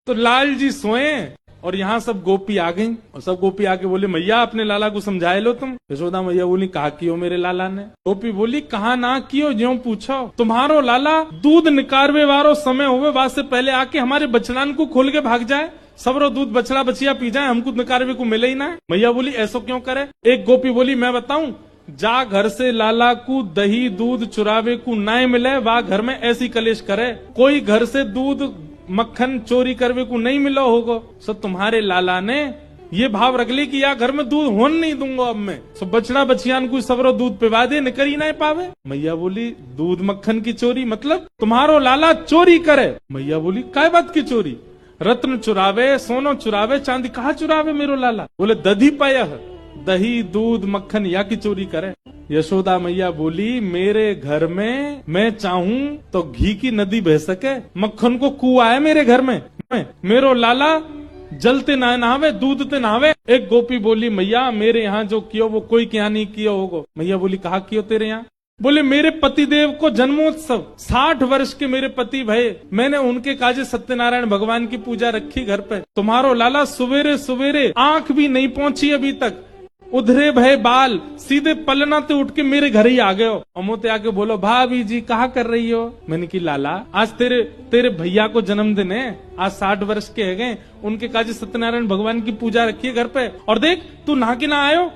तो लाल जी सोए और यहाँ सब गोपी आ गई और सब गोपी आके बोले मैया अपने लाला को समझाए लो तुम। यशोदा मैया बोली कहा कियो मेरे लाला ने। गोपी बोली कहा ना कियो ज्यों पूछो। तुम्हारो लाला दूध निकारवे वारो समय होवे बाद से पहले आके हमारे बछड़ान को खोल के भाग जाए, सबरो दूध बछड़ा बछिया पी जाए, हमको निकारवे को मिले ही ना। मैया बोली ऐसो क्यों करे। एक गोपी बोली मैं बताऊं, जा घर से लाला को दही दूध चुरावे को ना मिले वा घर में ऐसी कलेश करे। कोई घर से दूध मक्खन चोरी करवे को नहीं मिला होगा, सो तुम्हारे लाला ने ये भाव रख ली कि या घर में दूध होन नहीं दूंगा अब मैं, सो बछड़ा बछियान को सबरो दूध पिवा दे, निकर ही नहीं पावे। मैया बोली दूध मक्खन की चोरी मतलब तुम्हारो लाला चोरी करे। मैया बोली काय बात की चोरी। रत्न चुरावे, सोनो चुरावे, चांदी कहा चुरावे मेरो लाला। बोले दधी पाया दही दूध मक्खन या की चोरी करे। यशोदा मैया बोली मेरे घर में मैं चाहूं तो घी की नदी बह सके, मक्खन को कुआं है मेरे घर में, मेरो लाला जलते ना नहावे दूध ते नहावे। एक गोपी बोली मैया मेरे यहाँ जो कियो वो कोई क्या नहीं कियो होगो। मैया बोली कहा कियो तेरे यहाँ। बोले मेरे पति देव को जन्मोत्सव 60 वर्ष के मेरे पति भय, मैंने उनके काजे सत्यनारायण भगवान की पूजा रखी घर पे। तुम्हारो लाला सवेरे सवेरे आंख भी नहीं पहुंची अभी तक, उधरे भय बाल सीधे पलना ते उठ के मेरे घर ही आ गए हो। अमोते आके बोलो भाभी जी कहा कर रही हो। मैंने की लाला आज तेरे भैया को जन्मदिन है, आज 60 वर्ष के है गए, उनके काजे सत्यनारायण भगवान की पूजा रखी है घर पे, और देख तू नहा के ना आयो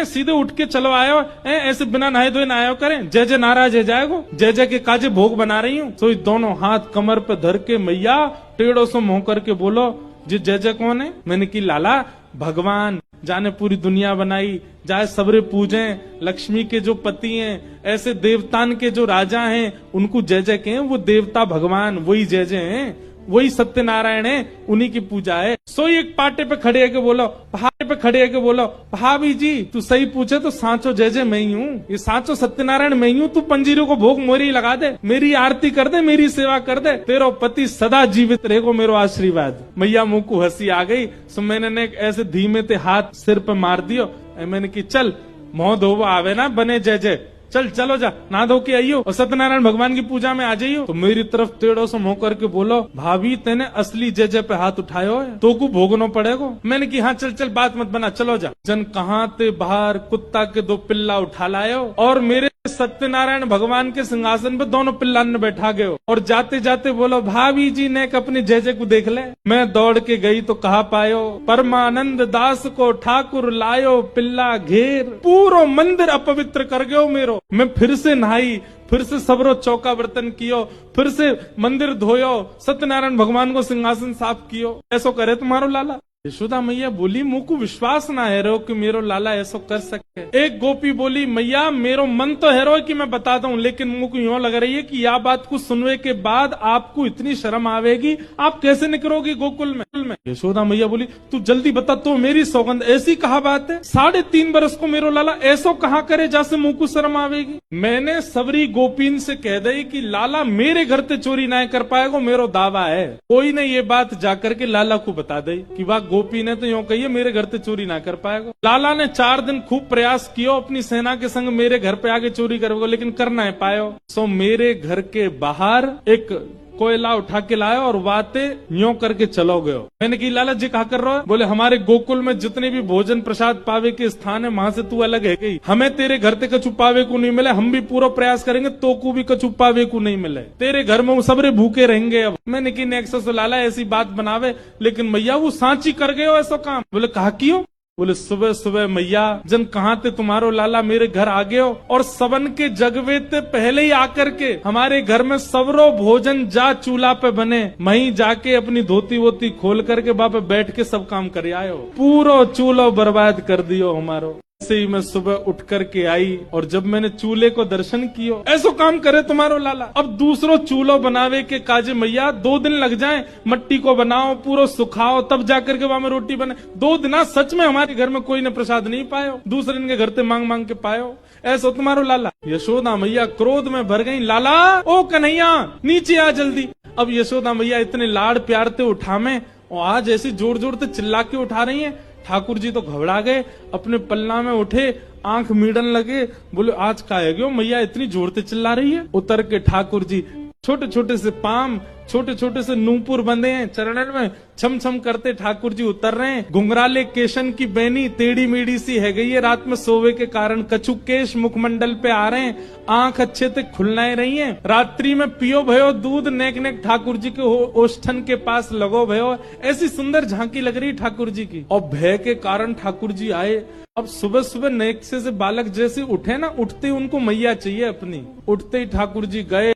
सीधे उठ के चलो आयो ऐसे बिना नहाए धोए ना आयो करें। जय जय नाराज है जाएगो, जय जय के काजे भोग बना रही हूँ। तो दोनों हाथ कमर पे धर के मैया टेढ़ों से मुंह करके बोलो जी जय जय कौन है। मैंने की लाला भगवान जाने पूरी दुनिया बनाई, जाए सबरे पूजे, लक्ष्मी के जो पति हैं, ऐसे देवतान के जो राजा हैं उनको जय जय के हैं, वो देवता भगवान वही जय जय हैं, वही सत्यनारायण है, उन्हीं की पूजा है। सो एक पाटे पे खड़े है के बोलो, पहाड़े पे खड़े है के बोलो भाभी जी तू सही पूछे तो सांचो जय जय मैं ही हूँ, ये सांचो सत्यनारायण मैं ही हूँ। तू पंजीरों को भोग मोरी लगा दे, मेरी आरती कर दे, मेरी सेवा कर दे, तेरो पति सदा जीवित रहेगो, मेरो आशीर्वाद। मैया मुंह को हंसी आ गई। सो मैंने ऐसे धीमे ते हाथ सिर पे मार दियो। मैंने की चल मोह धोवा आवे ना बने जय जय, चल चलो जा ना धो के आइयो और सत्यनारायण भगवान की पूजा में आ जाइयो। तो मेरी तरफ टेढ़ो से मुंह करके बोलो भाभी तेने असली जय जय पे हाथ उठायो है तो को भोगनो पड़ेगो। मैंने की हाँ चल चल बात मत बना चलो जा। जन कहाँ ते बाहर कुत्ता के 2 पिल्ला उठा लायो और मेरे सत्यनारायण भगवान के सिंहासन पे दोनों पिल्ला ने बैठा गए और जाते जाते बोलो भाभी जी ने अपने जय जय को देख ले। मैं दौड़ के गई तो कहा पायो परमानंद दास को ठाकुर लायो पिल्ला घेर, पूरो मंदिर अपवित्र कर गयो मेरो। मैं फिर से नहाई, फिर से सबरो चौका बर्तन कियो, फिर से मंदिर धोयो, सत्यनारायण भगवान को सिंहासन साफ कियो। ऐसो करे तुम्हारो लाला। यशोदा मैया बोली मुंह को विश्वास ना है रो कि मेरो लाला ऐसो कर सके। एक गोपी बोली मैया मेरो मन तो है रो कि मैं बताता हूँ, लेकिन मुंह को यूं लग रही है कि यह बात को सुनने के बाद आपको इतनी शर्म आवेगी, आप कैसे निकलोगी गोकुल में। यशोदा मैया बोली तू जल्दी बता तो मेरी सौगंध, ऐसी कहा बात है 3.5 बरस को मेरो लाला ऐसो कहा करे जैसे मुंह को शर्म आवेगी। मैंने सबरी गोपीन से कह दी कि लाला मेरे घर से चोरी ना कर पाएगा, मेरो दावा है। कोई ने ये बात जाकर के लाला को बता दी कि वाह गोपी ने तो यूं कही मेरे घर से चोरी ना कर पाएगा। लाला ने 4 दिन खूब प्रयास किया अपनी सेना के संग मेरे घर पे आके चोरी करेगा, लेकिन कर ना पायो। सो मेरे घर के बाहर एक कोयला उठा के लाया और वाते यूं करके चलो गयो। मैंने की लाला जी कहा कर रहा है। बोले हमारे गोकुल में जितने भी भोजन प्रसाद पावे के स्थान है वहां से तू अलग है गई, हमें तेरे घर ते कछु पावे को नहीं मिले, हम भी पूरा प्रयास करेंगे तो को भी कछु पावे को नहीं मिले, तेरे घर में वो सबरे भूखे रहेंगे। अब मैंने की नेक्सस लाला ऐसी बात बनावे, लेकिन मैया वो सांची कर गए हो ऐसा काम। बोले कहा क्यों। बोले सुबह सुबह मैया जन कहाँ थे तुम्हारो लाला मेरे घर आ गए हो और सबन के जगवे ते पहले ही आकर के हमारे घर में सबरो भोजन जा चूल्हा पे बने, वहीं जाके अपनी धोती वोती खोल करके वहां पे बैठ के सब काम कर आयो, पूरा चूल्हा बर्बाद कर दियो हमारो। ऐसे ही मैं सुबह उठ करके आई और जब मैंने चूल्हे को दर्शन कियो, ऐसो काम करे तुम्हारो लाला। अब दूसरो चूल्हो बनावे के काजे मैया 2 दिन लग जाए, मट्टी को बनाओ पूरा सुखाओ तब जाकर के वहां में रोटी बने। 2 दिन सच में हमारे घर में कोई ने प्रसाद नहीं पायो, दूसरे दिन के घर से मांग मांग के पायो, ऐसो तुम्हारो लाला। यशोदा मैया क्रोध में भर गई, लाला ओ कन्हैया नीचे आ जल्दी। अब यशोदा मैया इतने लाड़ प्यार से उठामे और आज ऐसी जोर जोर से चिल्ला के उठा रही है। ठाकुर जी तो घबरा गए, अपने पल्ला में उठे, आंख मीड़न लगे, बोले आज का है गयो मैया इतनी जोर से चिल्ला रही है। उतर के ठाकुर जी छोटे छोटे से पाम, छोटे छोटे से नूपुर बंधे हैं चरणन में, छम छम करते ठाकुर जी उतर रहे हैं। घुंघराले केशन की बैनी टेढ़ी मेढ़ी सी है गई है रात में सोवे के कारण, कछु केश मुखमंडल पे आ रहे हैं, आंख अच्छे से खुलना रही है। रात्रि में पियो भयो दूध, नेक नेक ठाकुर जी के ओष्ठन के पास लगो भयो। ऐसी सुंदर झांकी लग रही ठाकुर जी की। और भय के कारण ठाकुर जी आए। अब सुबह सुबह नेक से बालक जैसे उठे ना, उठते ही उनको मैया चाहिए अपनी। उठते ही ठाकुर जी गए,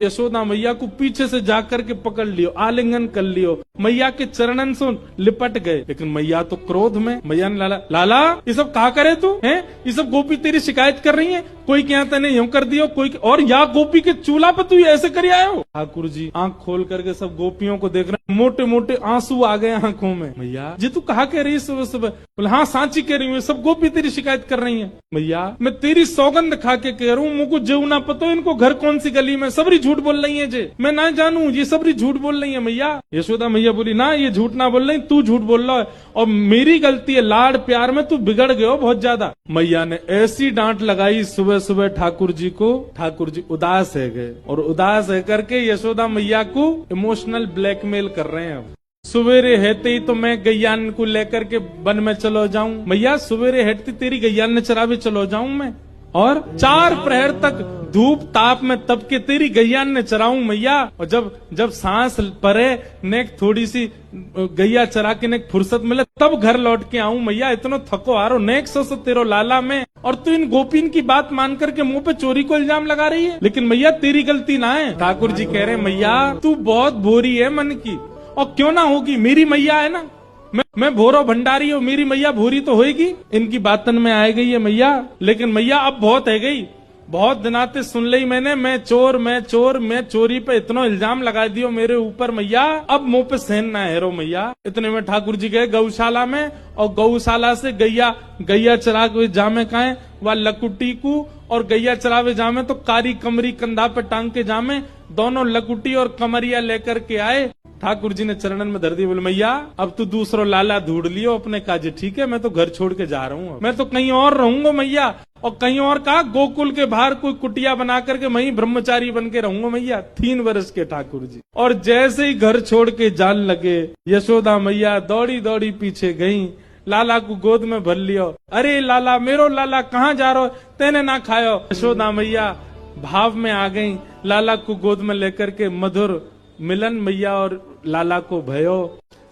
यशोदा मैया को पीछे से जाकर के पकड़ लियो, आलिंगन कर लियो, मैया के चरणन से लिपट गए। लेकिन मैया तो क्रोध में, मैया ने लाला ये सब कहा करे तू है, ये सब गोपी तेरी शिकायत कर रही है, कोई क्या तने यूं कर दियो, कोई और या गोपी के चूल्हा पे तू ऐसे कर आए हो। ठाकुर जी आंख खोल करके सब गोपियों को देख रहे, मोटे मोटे आंसू आ गए आंखों में। मैया जी तू कहा कह रही सुबह सुबह? बोले हाँ सांची कह रही हूँ, सब गोपी तेरी शिकायत कर रही है। मैया मैं तेरी सौगंध खा के कह रहा हूँ, मुझको जेऊ ना पता इनको घर कौन सी गली में, सबरी झूठ बोल रही है जे, मैं ना जानू ये सबरी झूठ बोल रही है। मैया यशोदा मैया बोली ना ये झूठ ना बोल रही, तू झूठ बोल रहा है और मेरी गलती है, लाड प्यार में तू बिगड़ गए हो बहुत ज्यादा। मैया ने ऐसी डांट लगाई सुबह सुबह ठाकुर जी को, ठाकुर जी उदास है गए और उदास है करके यशोदा मैया को इमोशनल ब्लैकमेल कर रहे हैं। सवेरे हेते ही तो मैं गैयान को लेकर के वन में चलो जाऊं। मैया सवेरे हेटती तेरी गैयान ने चरावे चलो जाऊं मैं, और 4 प्रहर तक धूप ताप में तब के तेरी गैयान ने चराऊं मैया। और जब सांस परे नेक थोड़ी सी गैया चरा के नेक फुर्सत मिले तब घर लौट के आऊं मैया। इतना थको आ रहा नेक सो तेरो लाला में, और तू इन गोपीन की बात मान करके मुंह पे चोरी को इल्जाम लगा रही है। लेकिन मैया तेरी गलती ना है। ठाकुर जी कह रहे मैया तू बहुत भोरी है मन की, और क्यों ना होगी, मेरी मैया है ना, मैं भोरो भंडारी हूँ, मेरी मैया भोरी तो होगी। इनकी बातन में आ गई है मैया, लेकिन मैया अब बहुत है गई, बहुत दिनाते सुन ली मैंने, मैं चोर मैं चोर, मैं चोरी पे इतना इल्जाम लगा दियो मेरे ऊपर मैया, अब मुंह पे सहन ना है रो मैया। इतने में ठाकुर जी गए गौशाला में, और गौशाला से गैया चरा के जामे काए वह लकुटी को, और गैया चरावे जामे तो कारी कमरी कंधा पे टांग के जामे, दोनों लकुटी और कमरिया लेकर के आए। ठाकुर जी ने चरणन में धर दी, बोले मैया अब तू दूसरो लाला ढूंढ लियो अपने काजे, ठीक है मैं तो घर छोड़ के जा रहा हूँ, मैं तो कहीं और रहूंगा मैया। और कहीं और कहा गोकुल के बाहर कोई कुटिया बना करके वहीं ब्रह्मचारी बन के रहूंगा मैया। 3 वर्ष के ठाकुर जी, और जैसे ही घर छोड़ के जान लगे यशोदा मैया दौड़ी दौड़ी पीछे गई, लाला को गोद में भर लियो। अरे लाला मेरो लाला कहाँ जा रहो, तेने ना खायो। यशोदा मैया भाव में आ गई, लाला को गोद में लेकर के मधुर मिलन मैया और लाला को भयो।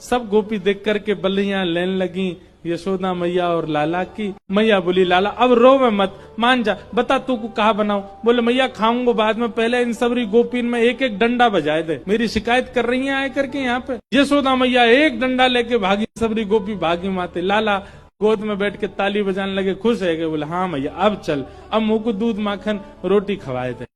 सब गोपी देख करके बल्लियां लेने लगी यशोदा मैया और लाला की। मैया बोली लाला अब रोवे मत, मान जा, बता तू को कहा बनाऊं। बोले मैया खाऊंगा बाद में, पहले इन सबरी गोपीन में एक एक डंडा बजाए दे, मेरी शिकायत कर रही है आए करके यहाँ पे। यशोदा मैया एक डंडा लेके भागी, सबरी गोपी भागी माते। लाला गोद में बैठ के ताली बजाने लगे, खुश है गए। बोले हाँ मैया अब चल, अब मुंह को दूध माखन रोटी खवाए दे।